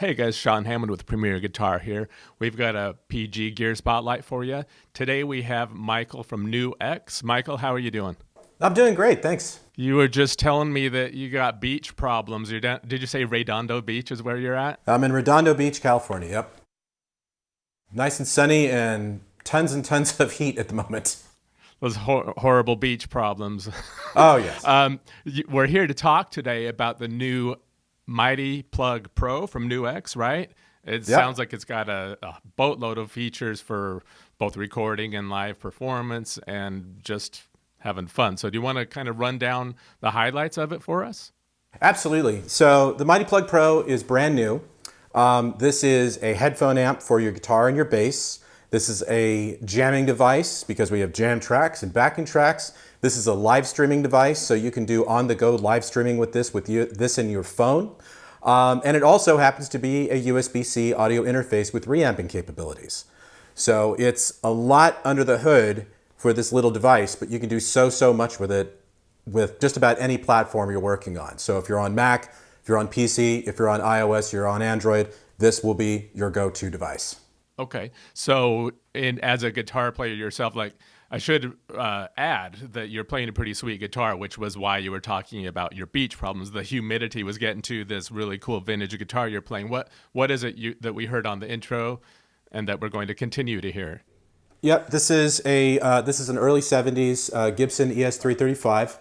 Hey guys, Sean Hammond with Premier Guitar here. We've got a PG gear spotlight for you. Today we have Michael from NUX. Michael, how are you doing? I'm doing great, thanks. You were just telling me that you got beach problems. Did you say Redondo Beach is where you're at? I'm in Redondo Beach, California, yep. Nice and sunny and tons of heat at the moment. Those horrible beach problems. Oh, yes. We're here to talk today about the new Mighty Plug Pro from NUX, right? It sounds like it's got a boatload of features for both recording and live performance and just having fun. So do you want to kind of run down the highlights of it for us? Absolutely. So the Mighty Plug Pro is brand new. This is a headphone amp for your guitar and your bass. This is a jamming device because we have jam tracks and backing tracks. This is a live streaming device, so you can do on-the-go live streaming with this in your phone. And it also happens to be a USB-C audio interface with reamping capabilities. So it's a lot under the hood for this little device, but you can do so much with it with just about any platform you're working on. So if you're on Mac, if you're on PC, if you're on iOS, you're on Android, this will be your go-to device. Okay. So as a guitar player yourself, I should add that you're playing a pretty sweet guitar, which was why you were talking about your beach problems. The humidity was getting to this really cool vintage guitar you're playing. What is it that we heard on the intro and that we're going to continue to hear? Yep, this is an early '70s Gibson ES335,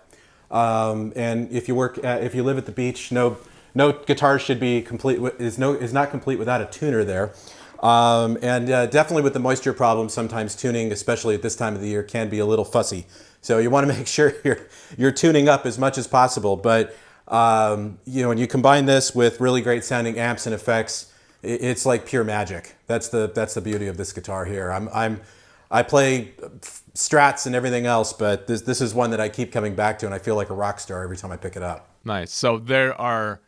and if you live at the beach, no guitar should be complete is not complete without a tuner there. Definitely with the moisture problem, sometimes tuning, especially at this time of the year, can be a little fussy. So you want to make sure you're tuning up as much as possible. But when you combine this with really great sounding amps and effects, it's like pure magic. That's the beauty of this guitar here. I play Strats and everything else, but this is one that I keep coming back to, and I feel like a rock star every time I pick it up. Nice. So there are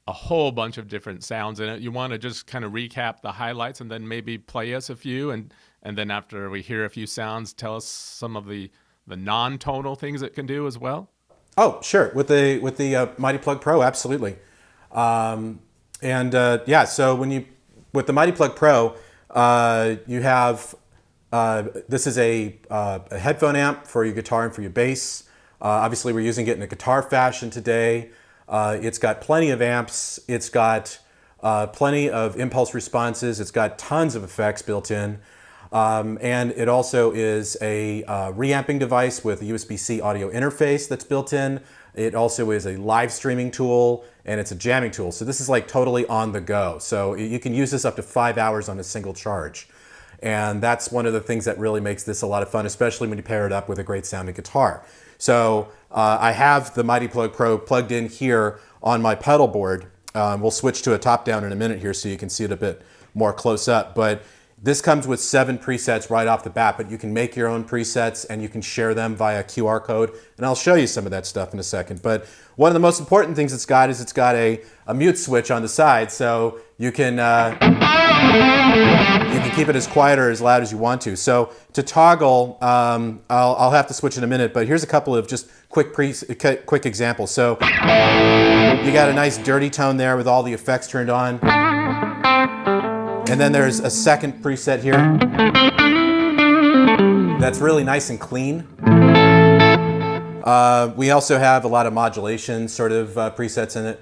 a whole bunch of different sounds in it. You want to just kind of recap the highlights and then maybe play us a few, and then after we hear a few sounds, tell us some of the non-tonal things it can do as well? Oh, sure. With the Mighty Plug Pro, absolutely. So with the Mighty Plug Pro, you have this is a headphone amp for your guitar and for your bass. Obviously, we're using it in a guitar fashion today. It's got plenty of amps. It's got plenty of impulse responses. It's got tons of effects built in. And it also is a reamping device with a USB-C audio interface that's built in. It also is a live streaming tool, and it's a jamming tool. So this is like totally on the go. So you can use this up to 5 hours on a single charge. And that's one of the things that really makes this a lot of fun, especially when you pair it up with a great sounding guitar. So I have the Mighty Plug Pro plugged in here on my pedal board. We'll switch to a top down in a minute here so you can see it a bit more close up. But this comes with 7 presets right off the bat, but you can make your own presets and you can share them via QR code. And I'll show you some of that stuff in a second. But one of the most important things it's got a mute switch on the side, so you can keep it as quiet or as loud as you want to. So to toggle, I'll have to switch in a minute, but here's a couple of just quick examples. So you got a nice dirty tone there with all the effects turned on. And then there's a second preset here that's really nice and clean. We also have a lot of modulation sort of presets in it.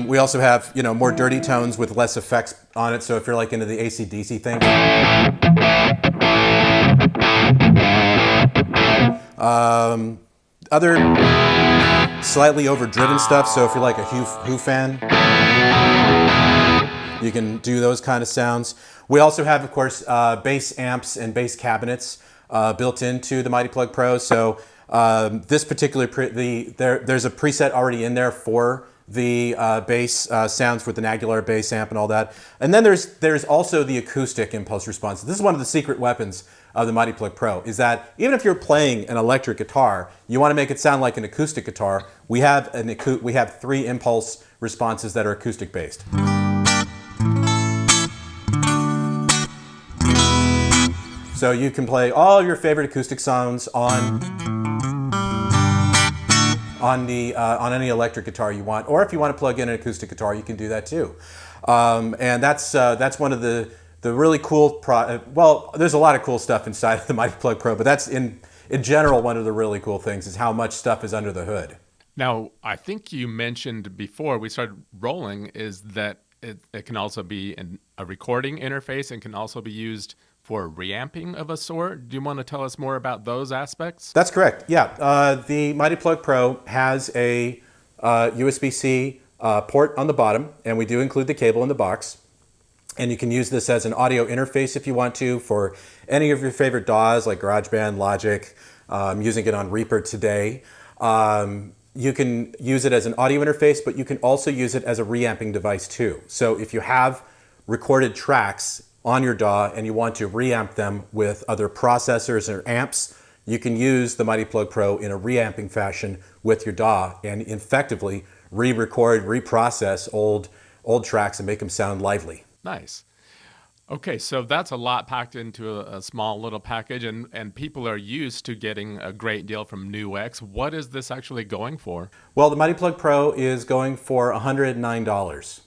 We also have, more dirty tones with less effects on it. So if you're like into the AC/DC thing. Other slightly overdriven stuff. So if you're like a Who fan, you can do those kind of sounds. We also have, of course, bass amps and bass cabinets built into the Mighty Plug Pro. So this particular there's a preset already in there for the bass sounds with an Aguilar bass amp and all that. And then there's also the acoustic impulse response. This is one of the secret weapons of the Mighty Plug Pro, is that even if you're playing an electric guitar, you want to make it sound like an acoustic guitar. We have 3 impulse responses that are acoustic based. So you can play all your favorite acoustic songs on on any electric guitar you want, or if you want to plug in an acoustic guitar, you can do that too. And that's one of the really cool. Well, there's a lot of cool stuff inside of the Mighty Plug Pro, but that's in general one of the really cool things is how much stuff is under the hood. Now, I think you mentioned before we started rolling is that it can also be a recording interface and can also be used for reamping of a sort. Do you want to tell us more about those aspects? That's correct. Yeah, the Mighty Plug Pro has a USB-C port on the bottom, and we do include the cable in the box. And you can use this as an audio interface if you want to for any of your favorite DAWs like GarageBand, Logic. I'm using it on Reaper today. You can use it as an audio interface, but you can also use it as a reamping device too. So if you have recorded tracks on your DAW and you want to reamp them with other processors or amps, you can use the Mighty Plug Pro in a reamping fashion with your DAW and effectively re-record, reprocess old tracks and make them sound lively. Nice. Okay, so that's a lot packed into a small little package, and people are used to getting a great deal from NUX. What is this actually going for? Well, the Mighty Plug Pro is going for $109.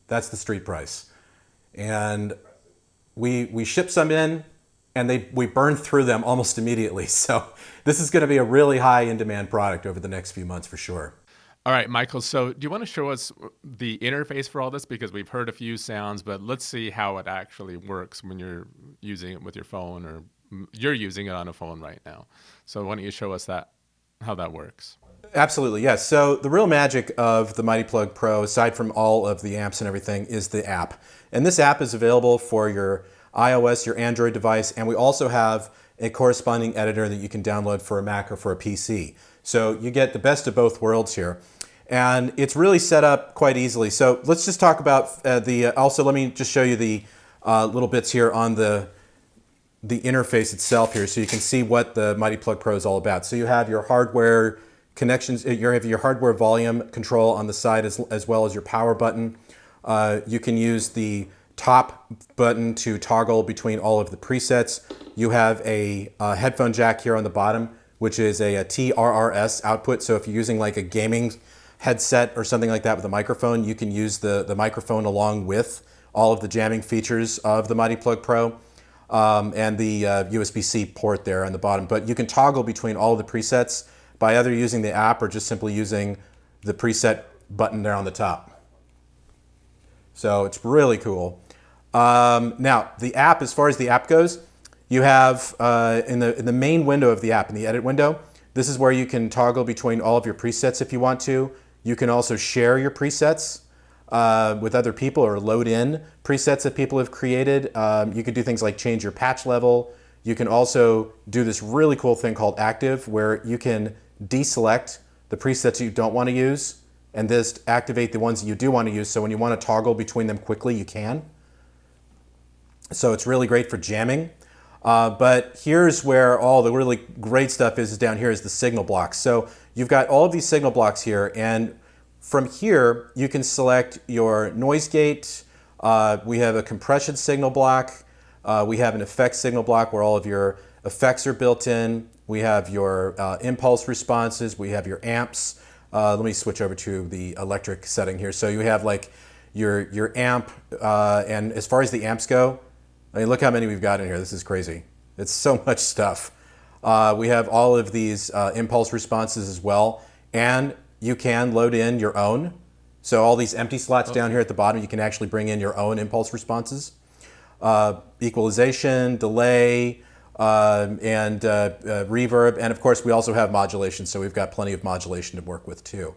That's the street price. And we ship some in, and we burn through them almost immediately. So this is going to be a really high in-demand product over the next few months for sure. All right, Michael, so do you want to show us the interface for all this? Because we've heard a few sounds, but let's see how it actually works when you're using it with your phone, or you're using it on a phone right now. So why don't you show us how that works? Absolutely, yes. So the real magic of the Mighty Plug Pro, aside from all of the amps and everything, is the app. And this app is available for your iOS, your Android device, and we also have a corresponding editor that you can download for a Mac or for a PC. So you get the best of both worlds here. And it's really set up quite easily. So let's just talk about also let me just show you the little bits here on the interface itself here so you can see what the Mighty Plug Pro is all about. So you have your hardware connections, you have your hardware volume control on the side as well as your power button. You can use the top button to toggle between all of the presets. You have a headphone jack here on the bottom, which is a TRRS output. So if you're using like a gaming headset or something like that with a microphone, you can use the microphone along with all of the jamming features of the Mighty Plug Pro and the USB-C port there on the bottom. But you can toggle between all of the presets by either using the app or just simply using the preset button there on the top. So it's really cool. Now, the app, as far as the app goes, you have in the main window of the app, in the edit window, this is where you can toggle between all of your presets if you want to. You can also share your presets with other people or load in presets that people have created. You can do things like change your patch level. You can also do this really cool thing called active, where you can deselect the presets you don't want to use and just activate the ones that you do want to use. So when you want to toggle between them quickly, you can. So it's really great for jamming. But here's where all the really great stuff is down here is the signal blocks. So you've got all of these signal blocks here, and from here you can select your noise gate. We have a compression signal block. We have an effects signal block where all of your effects are built in. We have your impulse responses. We have your amps. Let me switch over to the electric setting here. So you have like your amp, and as far as the amps go, I mean, look how many we've got in here. This is crazy. It's so much stuff. We have all of these impulse responses as well, and you can load in your own. So all these empty slots down here at the bottom, you can actually bring in your own impulse responses. Equalization, delay, and reverb, and of course we also have modulation, so we've got plenty of modulation to work with too.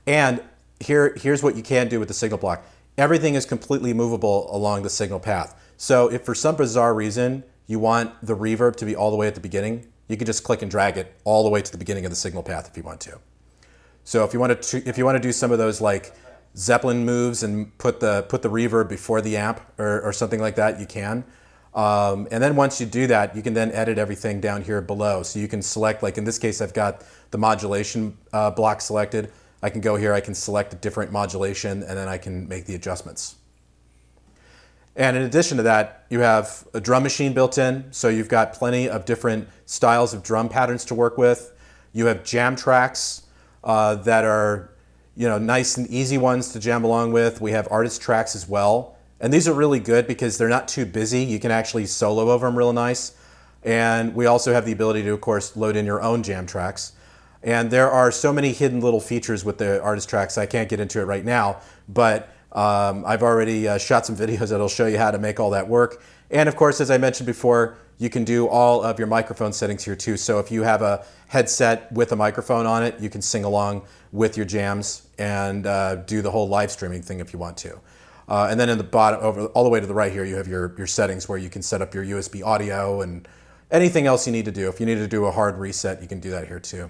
And here's what you can do with the signal block. Everything is completely movable along the signal path. So if for some bizarre reason you want the reverb to be all the way at the beginning, you can just click and drag it all the way to the beginning of the signal path if you want to. So if you want to do some of those like Zeppelin moves and put the reverb before the amp or something like that, you can. And then once you do that, you can then edit everything down here below. So you can select, like in this case, I've got the modulation block selected. I can go here, I can select a different modulation, and then I can make the adjustments. And in addition to that, you have a drum machine built in, so you've got plenty of different styles of drum patterns to work with. You have jam tracks, that are, nice and easy ones to jam along with. We have artist tracks as well. And these are really good because they're not too busy. You can actually solo over them real nice. And we also have the ability to, of course, load in your own jam tracks. And there are so many hidden little features with the artist tracks. I can't get into it right now, but I've already shot some videos that'll show you how to make all that work. And of course, as I mentioned before, you can do all of your microphone settings here too. So if you have a headset with a microphone on it, you can sing along with your jams and do the whole live streaming thing if you want to. And then in the bottom, all the way to the right here, you have your settings where you can set up your USB audio and anything else you need to do. If you need to do a hard reset, you can do that here too.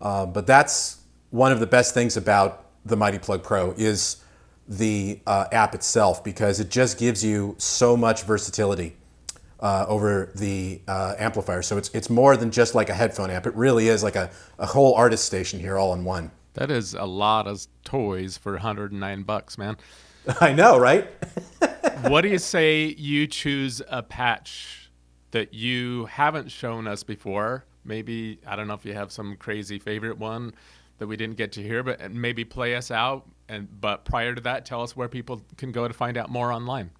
But that's one of the best things about the Mighty Plug Pro is the app itself, because it just gives you so much versatility over the amplifier. So it's more than just like a headphone amp. It really is like a whole artist station here all in one. That is a lot of toys for $109, man. I know, right? What do you say you choose a patch that you haven't shown us before? Maybe, I don't know if you have some crazy favorite one that we didn't get to hear, but maybe play us out. But prior to that, tell us where people can go to find out more online.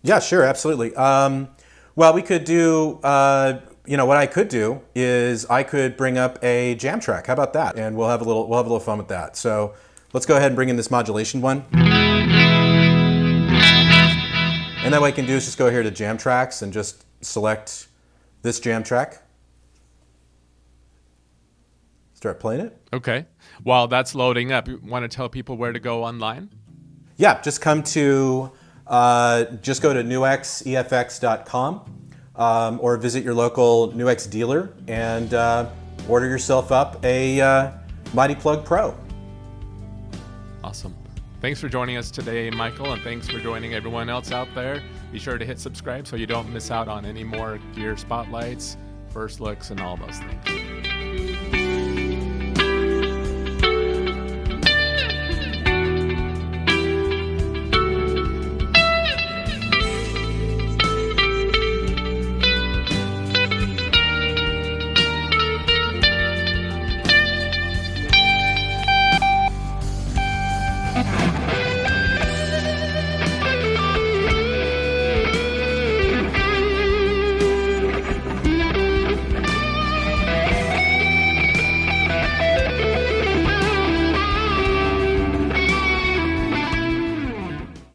Yeah, sure, absolutely. Well, we could do, what I could do is I could bring up a jam track. How about that? And we'll have a little fun with that. So let's go ahead and bring in this modulation one. And then what I can do is just go here to jam tracks and just select this jam track. Start playing it. Okay. While that's loading up, you want to tell people where to go online? Yeah, just come to, just go to nuxefx.com or visit your local NUX dealer and order yourself up a Mighty Plug Pro. Awesome. Thanks for joining us today, Michael, and thanks for joining everyone else out there. Be sure to hit subscribe so you don't miss out on any more gear spotlights, first looks, and all those things.